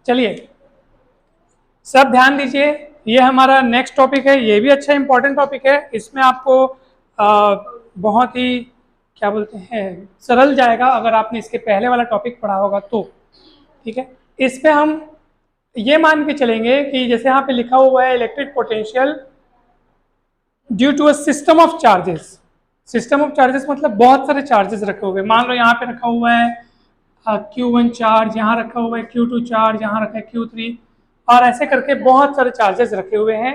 चलिए सब ध्यान दीजिए, ये हमारा नेक्स्ट टॉपिक है, ये भी अच्छा इंपॉर्टेंट टॉपिक है। इसमें आपको बहुत ही क्या बोलते हैं सरल जाएगा अगर आपने इसके पहले वाला टॉपिक पढ़ा होगा तो। ठीक है, इस पे हम ये मान के चलेंगे कि जैसे यहाँ पे लिखा हुआ है electric potential due to a system of charges. System of charges मतलब बहुत सारे चार्जेस रखे हुए, मान लो यहाँ पे रखा हुआ है Q1 चार्ज, यहाँ रखा हुआ है Q2 चार्ज, यहाँ रखा है Q3, और ऐसे करके बहुत सारे चार्जेस रखे हुए हैं।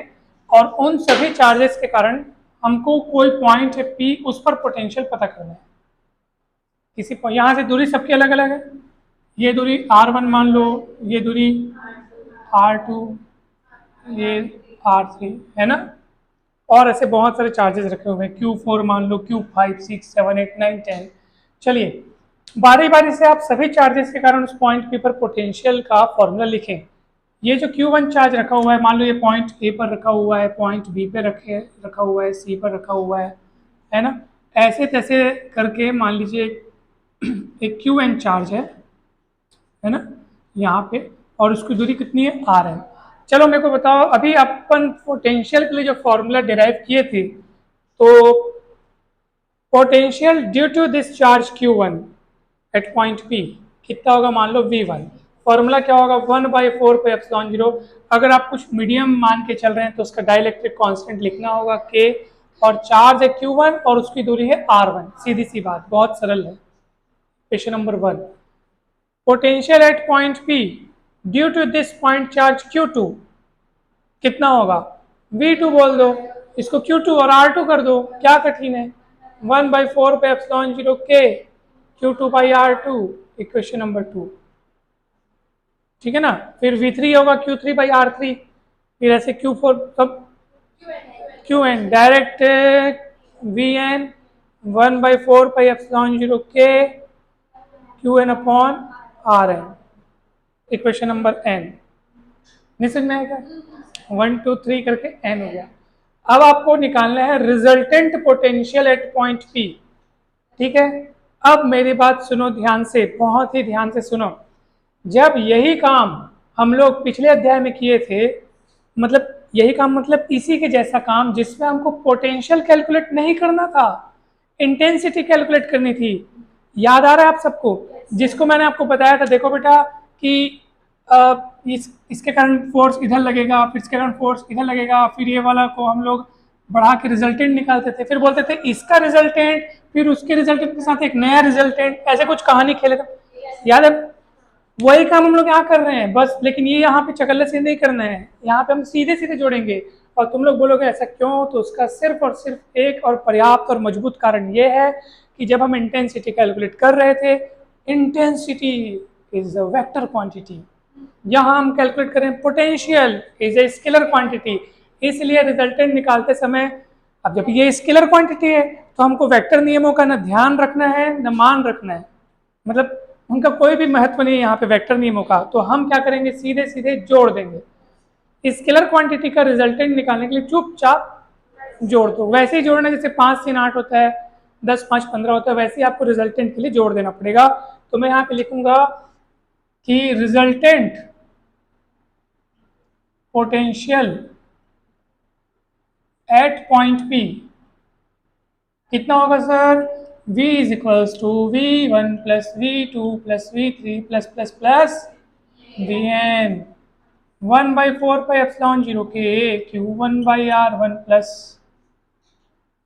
और उन सभी चार्जेस के कारण हमको कोई पॉइंट है P, उस पर पोटेंशियल पता करना है। किसी यहाँ से दूरी सबकी अलग अलग है, ये दूरी R1 मान लो, ये दूरी R2, ये R3 है ना, और ऐसे बहुत सारे चार्जेस रखे हुए हैं, Q4 मान लो, Q5, 6, 7, 8, 9, 10। चलिए बारी बारी से आप सभी चार्जेस के कारण उस पॉइंट P पर पोटेंशियल का फॉर्मूला लिखें। ये जो Q1 चार्ज रखा हुआ है, मान लो ये पॉइंट A पर रखा हुआ है, पॉइंट B पे रखा हुआ है, C पर रखा हुआ है ना, ऐसे तैसे करके मान लीजिए एक Qn चार्ज है ना यहाँ पे, और उसकी दूरी कितनी है R है। चलो मेरे को बताओ, अभी अपन पोटेंशियल के लिए जो फॉर्मूला डिराइव किए थे, तो potential due to this charge Q1 at point P कितना होगा, मान लो V1। फॉर्मूला क्या होगा, 1/4πε0। अगर आप कुछ मीडियम मान के चल रहे हैं तो उसका डाइलेक्ट्रिक कांस्टेंट लिखना होगा K, और चार्ज है Q1 और उसकी दूरी है R1। सीधी सी बात, बहुत सरल है। Question number 1, potential at point P due to this point charge Q2 कितना होगा, V2 बोल दो, इसको Q2 और R2 कर दो, क्या कठिन है। 1/4πε0 K Q2/R2, इक्वेशन नंबर 2। ठीक है ना, फिर V3 होगा Q3/R3, फिर ऐसे Q4, सब Qn direct Vn 1/4πε0 K Qn upon Rn, equation number n। नहीं समझ में आएगा, 1 2 3 करके n हो गया। अब आपको निकालना है resultant potential at point P। ठीक है, अब मेरी बात सुनो ध्यान से, बहुत ही ध्यान से सुनो। जब यही काम हम लोग पिछले अध्याय में किए थे, मतलब यही काम मतलब इसी के जैसा काम जिसमें हमको पोटेंशियल कैलकुलेट नहीं करना था, इंटेंसिटी कैलकुलेट करनी थी। याद आ रहा है आप सबको, जिसको मैंने आपको बताया था, देखो बेटा कि इसके कारण फोर्स इधर लगेगा, फिर इसके कारण फोर्स इधर लगेगा, फिर ये वाला को हम लोग बढ़ा के रिजल्टेंट निकालते थे, फिर बोलते थे इसका रिजल्टेंट, फिर उसके रिजल्टेंट के साथ एक नया रिजल्टेंट, ऐसे कुछ कहानी खेले थे, याद है। वही काम हम लोग यहाँ कर रहे हैं बस, लेकिन ये यहाँ पे चकल्ले से नहीं करना है, यहाँ पे हम सीधे सीधे जोड़ेंगे। और तुम लोग बोलोगे ऐसा क्यों, तो उसका सिर्फ और सिर्फ एक और पर्याप्त और मजबूत कारण ये है कि जब हम इंटेंसिटी कैलकुलेट कर रहे थे, intensity is a vector quantity, यहाँ हम कैलकुलेट करें potential is a scalar quantity, इसलिए रिजल्टेंट निकालते समय, अब जब ये स्केलर क्वांटिटी है तो हमको वेक्टर नियमों का न ध्यान रखना है न मान रखना है, मतलब उनका कोई भी महत्व नहीं है यहाँ पे वेक्टर नियमों का। तो हम क्या करेंगे, सीधे सीधे जोड़ देंगे। स्केलर क्वांटिटी का रिजल्टेंट निकालने के लिए चुपचाप जोड़ दो, वैसे ही जोड़ना जैसे 5 3 8 होता है, 10 5 15 होता है, वैसे ही आपको रिजल्टेंट के लिए जोड़ देना पड़ेगा। तो मैं यहाँ पे लिखूंगा कि resultant potential at point P कितना होगा sir, V is equals to V1 plus V2 plus V3 plus Vn 1/4πε0 K Q1/R1 plus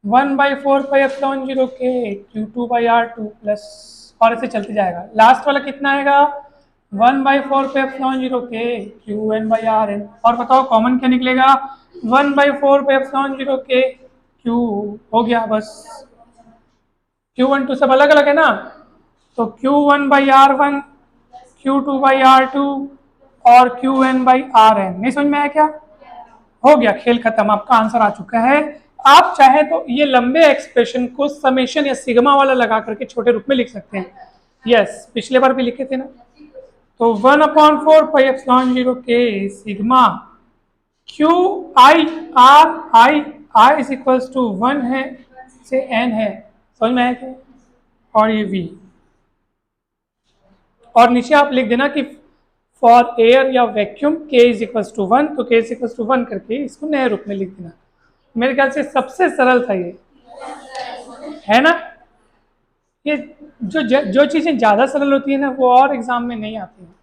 1/4πε0 K Q2/R2 plus, और ऐसे चलते जाएगा। लास्ट वाला कितना आएगा, 1/4πε0 K Qn/Rn, और बताओ कॉमन क्या निकलेगा, 1/4πε0 K Q हो गया बस। Q1 2 सब अलग अलग है ना, तो Q1/R1 Q2/R2 और Qn/Rn। नहीं समझ में आया क्या, हो गया, खेल खत्म, आपका आंसर आ चुका है। आप चाहे तो ये लंबे एक्सप्रेशन को समेशन या सिग्मा वाला लगा करके छोटे रूप में लिख सकते हैं। यस, पिछले बार भी लिखे थे ना। तो 1/4πε0 K sigma Q I R is equals to 1 है से n है, समझ में आया क्या, और ये V, और नीचे आप लिख देना कि फॉर एयर या vacuum k is equal to 1, तो k इज इक्वल टू 1 करके इसको नए रूप में लिख देना। मेरे ख्याल से सबसे सरल था ये, है ना। ये जो चीजें ज्यादा सरल होती है ना वो और एग्जाम में नहीं आती हैं,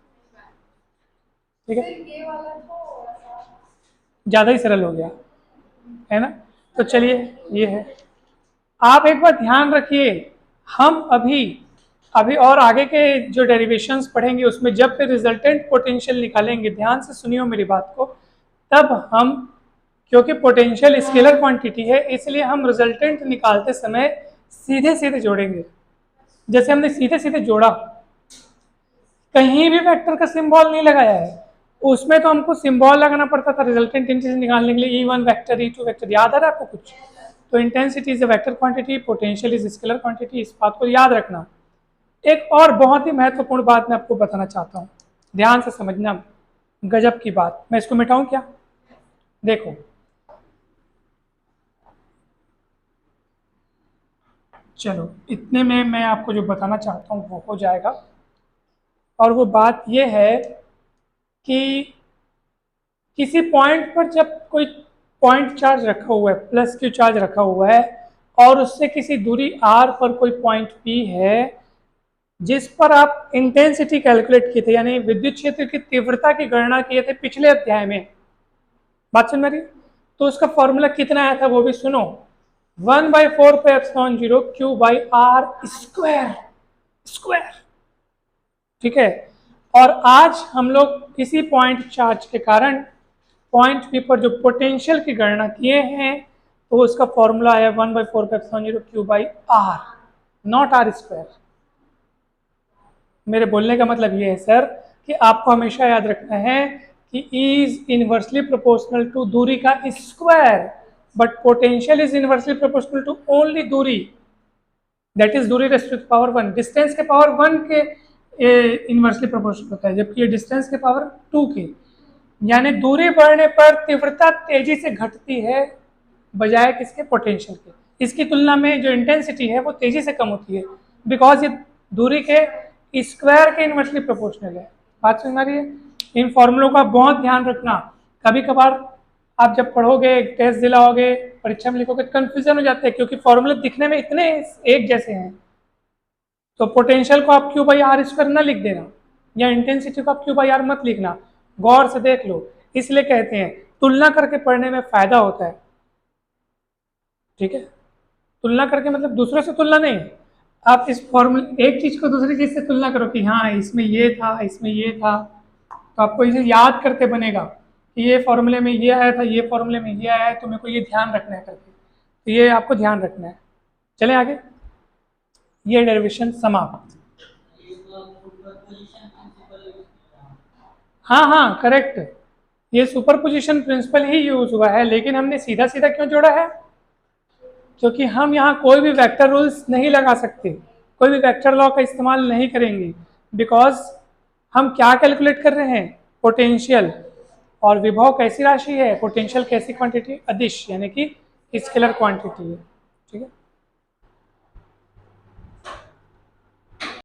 ठीक है, ज्यादा ही सरल हो गया, है ना। तो चलिए ये है, आप एक बार ध्यान रखिए, हम अभी और आगे के जो डेरिवेशंस पढ़ेंगे उसमें जब फिर रिजल्टेंट पोटेंशियल निकालेंगे, ध्यान से सुनियो मेरी बात को, तब हम, क्योंकि पोटेंशियल स्केलर क्वांटिटी है इसलिए हम रिजल्टेंट निकालते समय सीधे सीधे जोड़ेंगे। जैसे हमने सीधे सीधे जोड़ा, कहीं भी वेक्टर का सिंबल नहीं लगाया है, उसमें तो हमको सिंबल लगाना पड़ता था रिजल्टेंट इंटीजर निकालने के लिए, E1 वेक्टर E2 वेक्टर, याद आ रहा है आपको कुछ। तो intensity is a vector quantity, potential is scalar quantity, इस बात को याद रखना। एक और बहुत ही महत्वपूर्ण बात मैं आपको बताना चाहता हूँ, ध्यान से समझना, गजब की बात। मैं इसको मिटाऊं क्या? देखो, चलो इतने में मैं आपको जो बताना चाहता हूँ वो हो जाएगा। और वो बात ये है कि किसी पॉइंट पर जब कोई पॉइंट चार्ज रखा हुआ है, प्लस क्यू चार्ज रखा हुआ है, और उससे किसी दूरी r पर कोई पॉइंट P है जिस पर आप इंटेंसिटी कैलकुलेट किए थे, यानी विद्युत क्षेत्र की तीव्रता की गणना किए थे पिछले अध्याय में, बात सुन रही, तो उसका फॉर्मूला कितना आया था वो भी सुनो, 1/4πε0 Q/r², ठीक है। और आज हम लोग किसी पॉइंट चार्ज के कारण पॉइंट P पर जो पोटेंशियल की गणना किए हैं, तो उसका फॉर्मूला है 1/4πε0 Q/r, नॉट r²। मेरे बोलने का मतलब ये है सर कि आपको हमेशा याद रखना है कि E is inversely proportional to दूरी का square, but potential is inversely proportional to only दूरी, दैट इज दूरी raise to the power 1, distance के पावर 1 के इनवर्सली प्रोपोर्शनल होता है, जबकि ये डिस्टेंस के पावर 2 के, यानी दूरी बढ़ने पर तीव्रता तेजी से घटती है बजाय किसके, पोटेंशियल के। इसकी तुलना में जो इंटेंसिटी है वो तेजी से कम होती है, बिकॉज ये दूरी के स्क्वायर के इनवर्सली प्रोपोर्शनल है। बात समझ आ रही है? इन फॉर्मूलों का बहुत ध्यान रखना, कभी कभार आप जब पढ़ोगे, टेस्ट दिलाओगे, परीक्षा में लिखोगे, कंफ्यूजन हो जाते हैं क्योंकि फॉर्मूले दिखने में इतने एक जैसे हैं। तो पोटेंशियल को आप Q/r² ना लिख देना, या इंटेंसिटी को आप Q/r मत लिखना, गौर से देख लो। इसलिए कहते हैं तुलना करके पढ़ने में फायदा होता है, ठीक है। तुलना करके मतलब दूसरों से तुलना नहीं, आप इस फॉर्मूले, एक चीज को दूसरी चीज से तुलना करो कि हाँ इसमें ये था, इसमें ये था, तो आपको इसे याद करके बनेगा कि ये फॉर्मूले में ये आया था, ये फॉर्मूले में ये आया है, तो मेरे को ये ध्यान रखना है करके, तो ये आपको ध्यान रखना है। चले आगे, ये डेरिवेशन समाप्त। हाँ हाँ करेक्ट, ये सुपरपोजिशन प्रिंसिपल ही यूज हुआ है, लेकिन हमने सीधा सीधा क्यों जोड़ा है? क्योंकि हम यहाँ कोई भी वेक्टर रूल्स नहीं लगा सकते, कोई भी वेक्टर लॉ का इस्तेमाल नहीं करेंगे, बिकॉज हम क्या कैलकुलेट कर रहे हैं, पोटेंशियल, और विभव कैसी राशि है, पोटेंशियल कैसी क्वांटिटी, अदिश यानी कि स्केलर क्वांटिटी है, ठीक है।